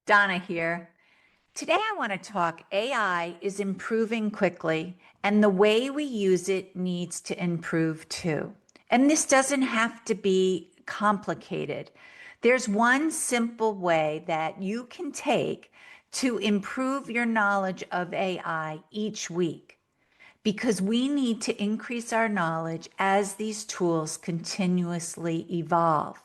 Donna here. Today I want to talk AI is improving quickly, and the way we use it needs to improve too. And this doesn't have to be complicated. There's one simple way that you can take to improve your knowledge of AI each week, because we need to increase our knowledge as these tools continuously evolve.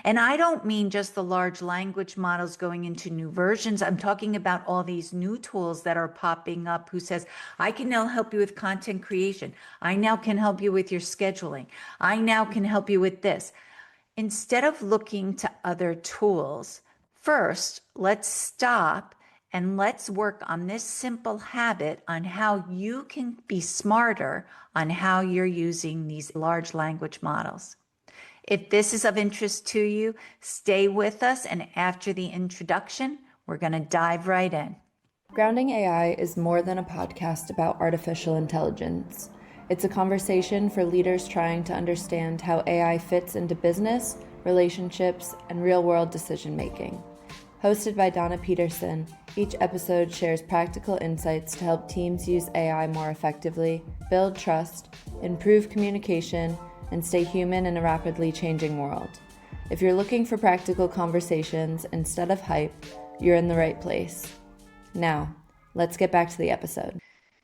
And I don't mean just the large language models going into new versions. I'm talking about all these new tools that are popping up who says, I can now help you with content creation. I now can help you with your scheduling. I now can help you with this. Instead of looking to other tools, first, let's stop and let's work on this simple habit on how you can be smarter on how you're using these large language models. If this is of interest to you, stay with us, and after the introduction, we're going to dive right in. Grounding AI is more than a podcast about artificial intelligence. It's a conversation for leaders trying to understand how AI fits into business, relationships, and real-world decision-making. Hosted by Donna Peterson, each episode shares practical insights to help teams use AI more effectively, build trust, improve communication, and stay human in a rapidly changing world. If you're looking for practical conversations instead of hype, you're in the right place. Now, let's get back to the episode.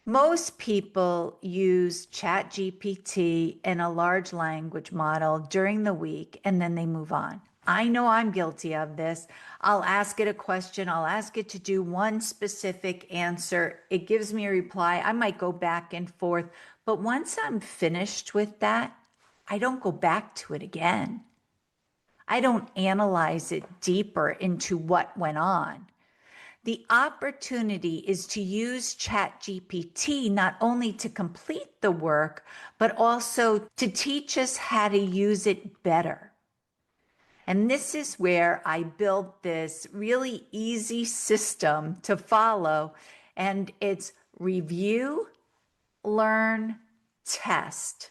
Most people use ChatGPT and a large language model during the week, and then they move on. I know I'm guilty of this. I'll ask it a question. I'll ask it to do one specific answer. It gives me a reply. I might go back and forth, but once I'm finished with that, I don't go back to it again. I don't analyze it deeper into what went on. The opportunity is to use ChatGPT not only to complete the work, but also to teach us how to use it better. And this is where I built this really easy system to follow, and it's review, learn, test.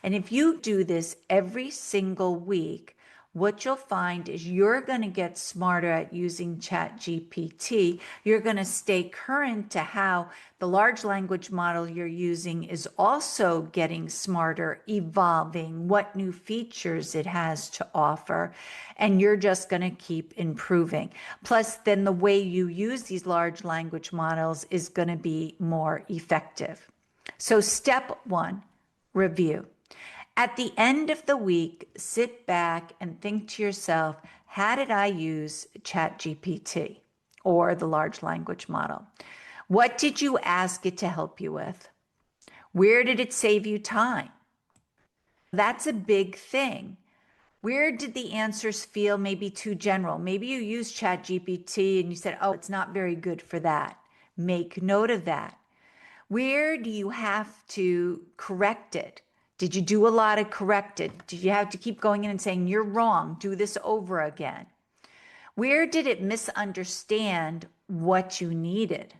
And if you do this every single week, what you'll find is you're going to get smarter at using ChatGPT. You're going to stay current to how the large language model you're using is also getting smarter, evolving, what new features it has to offer, and you're just going to keep improving. Plus, then the way you use these large language models is going to be more effective. So step one, review. At the end of the week, sit back and think to yourself, how did I use ChatGPT or the large language model? What did you ask it to help you with? Where did it save you time? That's a big thing. Where did the answers feel maybe too general? Maybe you used ChatGPT and you said, oh, it's not very good for that. Make note of that. Where do you have to correct it? Did you do a lot of corrected? Did you have to keep going in and saying, you're wrong, do this over again? Where did it misunderstand what you needed?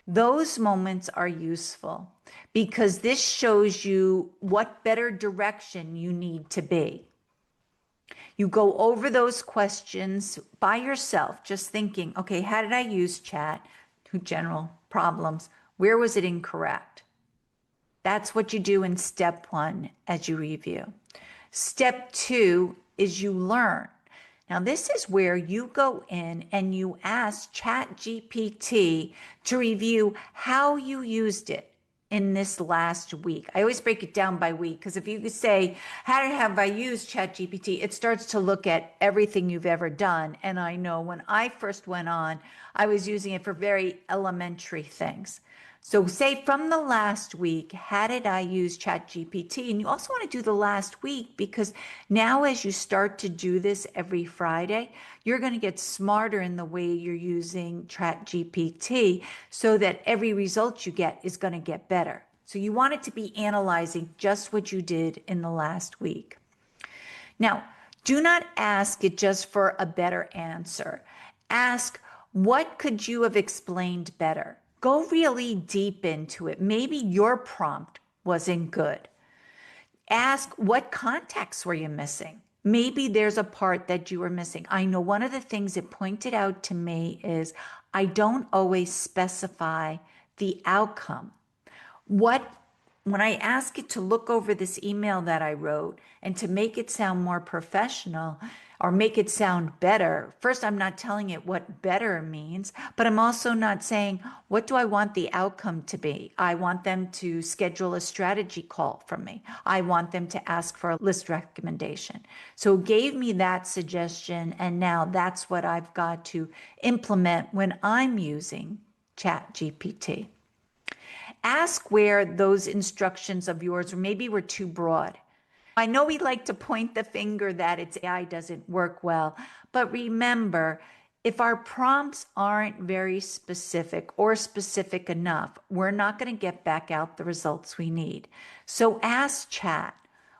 Those moments are useful because this shows you what better direction you need to be. You go over those questions by yourself, just thinking, okay, how did I use chat? General problems. Where was it incorrect? That's what you do in step one as you review. Step two is you learn. Now, this is where you go in and you ask ChatGPT to review how you used it in this last week. I always break it down by week because if you say, how have I used ChatGPT? It starts to look at everything you've ever done. And I know when I first went on, I was using it for very elementary things. So say from the last week, how did I use ChatGPT? And you also want to do the last week because now as you start to do this every Friday, you're going to get smarter in the way you're using ChatGPT so that every result you get is going to get better. So you want it to be analyzing just what you did in the last week. Now, do not ask it just for a better answer. Ask, what could you have explained better? Go really deep into it. Maybe your prompt wasn't good. Ask, what context were you missing? Maybe there's a part that you are missing. I know one of the things it pointed out to me is I don't always specify the outcome. When I ask it to look over this email that I wrote and to make it sound more professional or make it sound better, first, I'm not telling it what better means, but I'm also not saying, what do I want the outcome to be? I want them to schedule a strategy call from me. I want them to ask for a list recommendation. So it gave me that suggestion, and now that's what I've got to implement when I'm using ChatGPT. Ask where those instructions of yours maybe were too broad. I know we like to point the finger that its AI doesn't work well, but remember, if our prompts aren't very specific or specific enough, we're not going to get back out the results we need. So ask Chat,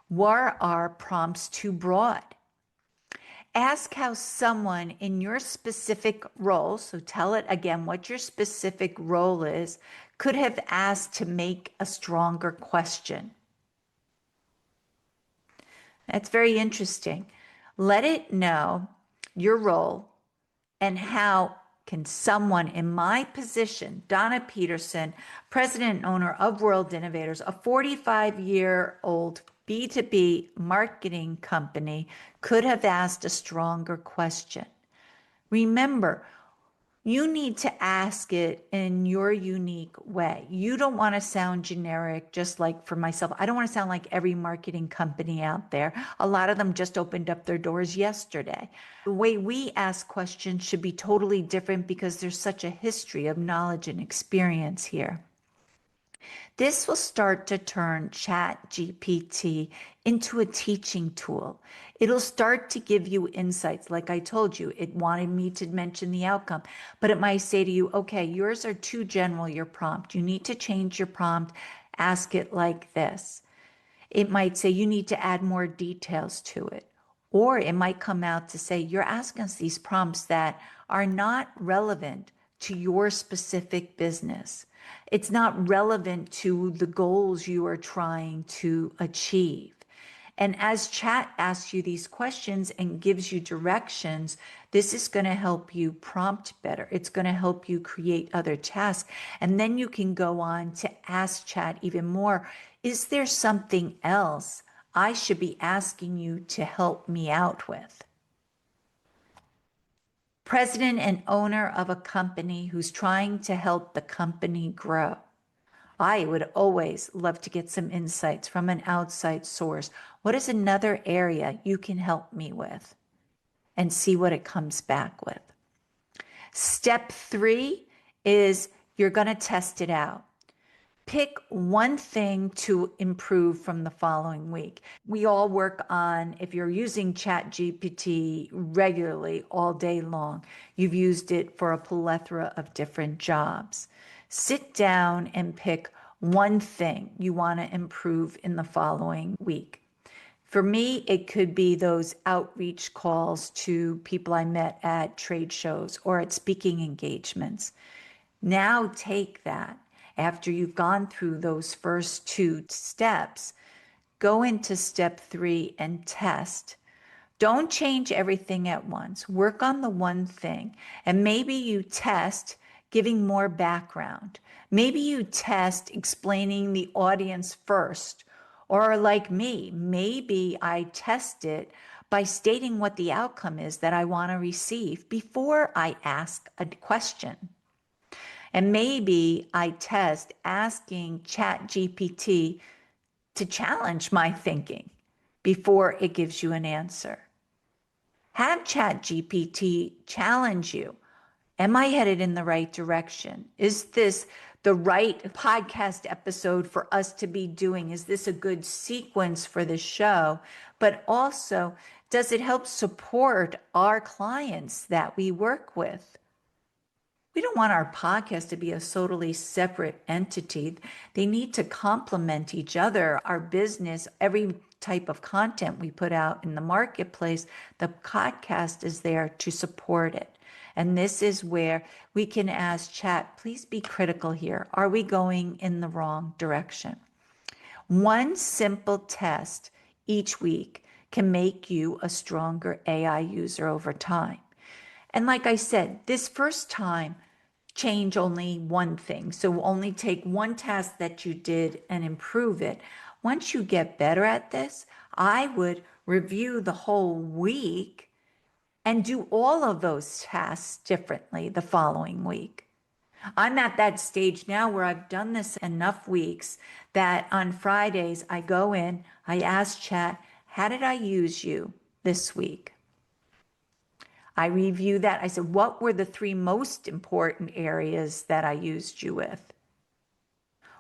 were our prompts too broad? Ask how someone in your specific role, so tell it again what your specific role is, could have asked to make a stronger question. That's very interesting. Let it know your role and how can someone in my position, Donna Peterson, president and owner of World Innovators, a 45-year-old B2B marketing company, could have asked a stronger question. Remember, you need to ask it in your unique way. You don't want to sound generic, just like for myself. I don't want to sound like every marketing company out there. A lot of them just opened up their doors yesterday. The way we ask questions should be totally different because there's such a history of knowledge and experience here. This will start to turn ChatGPT into a teaching tool. It'll start to give you insights. Like I told you, it wanted me to mention the outcome, but it might say to you, okay, yours are too general, your prompt. You need to change your prompt. Ask it like this. It might say you need to add more details to it. Or it might come out to say, you're asking us these prompts that are not relevant to your specific business. It's not relevant to the goals you are trying to achieve. And as chat asks you these questions and gives you directions, this is going to help you prompt better. It's going to help you create other tasks. And then you can go on to ask chat even more. Is there something else I should be asking you to help me out with? President and owner of a company who's trying to help the company grow. I would always love to get some insights from an outside source. What is another area you can help me with? And see what it comes back with. Step 3 is you're going to test it out. Pick one thing to improve from the following week. We all work on, if you're using ChatGPT regularly all day long, you've used it for a plethora of different jobs. Sit down and pick one thing you want to improve in the following week. For me, it could be those outreach calls to people I met at trade shows or at speaking engagements. Now take that. After you've gone through those first 2 steps, go into step 3 and test. Don't change everything at once. Work on the one thing. And maybe you test giving more background. Maybe you test explaining the audience first. Or like me, maybe I test it by stating what the outcome is that I want to receive before I ask a question. And maybe I test asking ChatGPT to challenge my thinking before it gives you an answer. Have ChatGPT challenge you. Am I headed in the right direction? Is this the right podcast episode for us to be doing? Is this a good sequence for the show? But also, does it help support our clients that we work with? We don't want our podcast to be a totally separate entity. They need to complement each other. Our business, every type of content we put out in the marketplace, the podcast is there to support it. And this is where we can ask chat, please be critical here. Are we going in the wrong direction? One simple test each week can make you a stronger AI user over time. And like I said, this first time, change only one thing. So only take one task that you did and improve it. Once you get better at this, I would review the whole week and do all of those tasks differently the following week. I'm at that stage now where I've done this enough weeks that on Fridays I go in, I ask Chat, how did I use you this week? I review that. I said, what were the 3 most important areas that I used you with?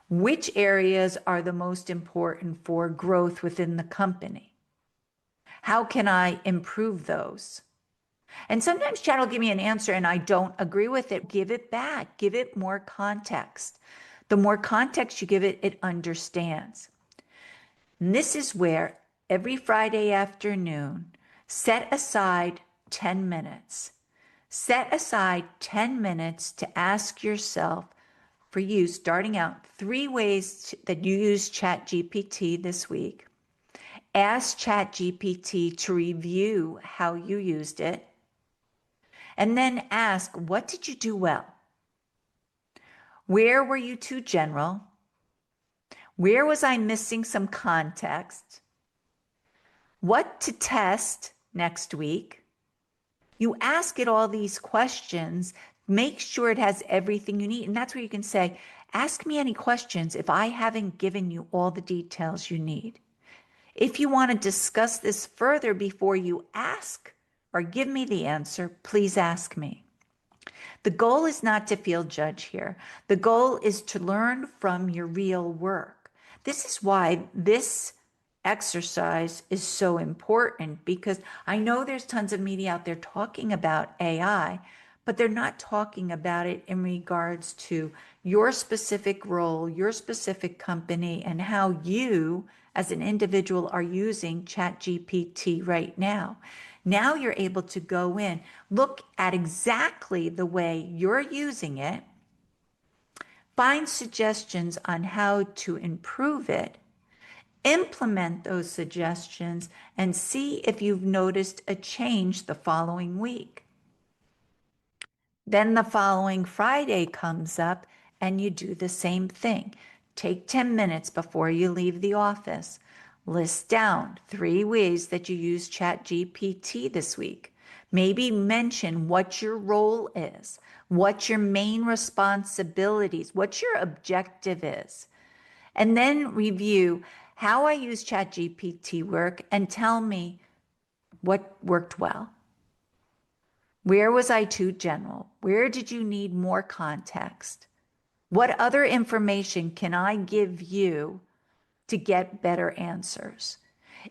Which areas are the most important for growth within the company? How can I improve those? And sometimes Chat will give me an answer and I don't agree with it. Give it back. Give it more context. The more context you give it, it understands. And this is where every Friday afternoon, set aside 10 minutes. Set aside 10 minutes to ask yourself, for you, starting out, 3 ways that you use ChatGPT this week. Ask ChatGPT to review how you used it. And then ask, what did you do well? Where were you too general? Where was I missing some context? What to test next week? You ask it all these questions, make sure it has everything you need. And that's where you can say, ask me any questions if I haven't given you all the details you need. If you want to discuss this further before you ask or give me the answer, please ask me. The goal is not to feel judged here. The goal is to learn from your real work. This is why this exercise is so important, because I know there's tons of media out there talking about AI, but they're not talking about it in regards to your specific role, your specific company, and how you as an individual are using ChatGPT right now. Now you're able to go in, look at exactly the way you're using it, find suggestions on how to improve it, implement those suggestions, and see if you've noticed a change the following week. Then the following Friday comes up and you do the same thing. Take 10 minutes before you leave the office. List down 3 ways that you use ChatGPT this week. Maybe mention what your role is, what your main responsibilities, what your objective is. And then review how I use ChatGPT work and tell me what worked well. Where was I too general? Where did you need more context? What other information can I give you to get better answers?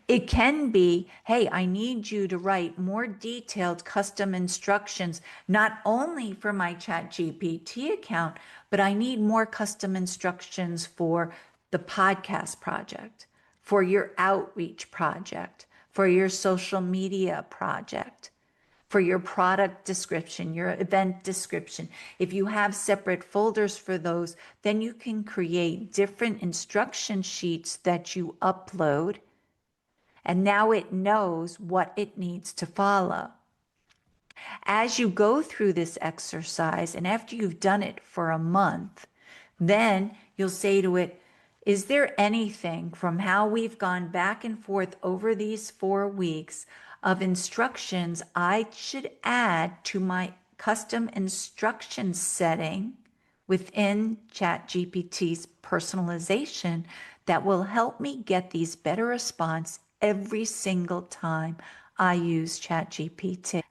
It can be, hey, I need you to write more detailed custom instructions, not only for my ChatGPT account, but I need more custom instructions for the podcast project, for your outreach project, for your social media project, for your product description, your event description. If you have separate folders for those, then you can create different instruction sheets that you upload. And now it knows what it needs to follow. As you go through this exercise, and after you've done it for a month, then you'll say to it, is there anything from how we've gone back and forth over these 4 weeks of instructions I should add to my custom instruction setting within ChatGPT's personalization that will help me get these better response every single time I use ChatGPT?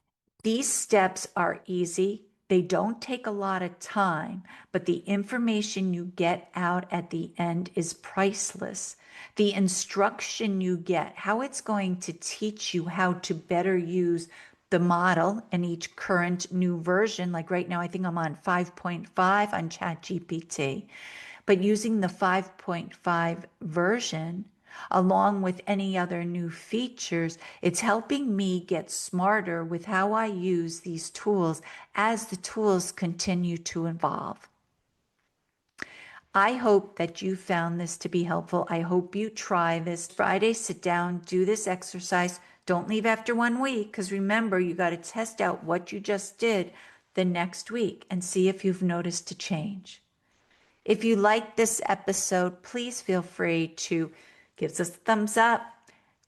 These steps are easy. They don't take a lot of time, but the information you get out at the end is priceless. The instruction you get, how it's going to teach you how to better use the model in each current new version. Like right now, I think I'm on 5.5 on ChatGPT, but using the 5.5 version, along with any other new features, it's helping me get smarter with how I use these tools as the tools continue to evolve. I hope that you found this to be helpful. I hope you try this Friday. Sit down, do this exercise. Don't leave after 1 week, because remember, you got to test out what you just did the next week and see if you've noticed a change. If you like this episode, please feel free to give us a thumbs up,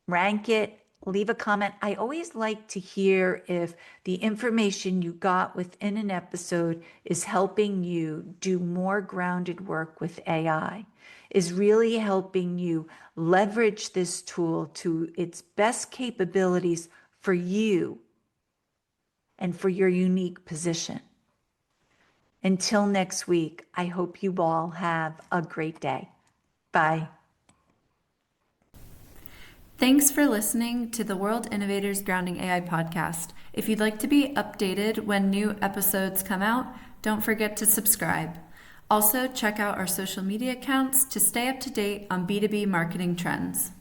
rank it, leave a comment. I always like to hear if the information you got within an episode is helping you do more grounded work with AI, is really helping you leverage this tool to its best capabilities for you and for your unique position. Until next week, I hope you all have a great day. Bye. Thanks for listening to the World Innovators Grounding AI podcast. If you'd like to be updated when new episodes come out, don't forget to subscribe. Also, check out our social media accounts to stay up to date on B2B marketing trends.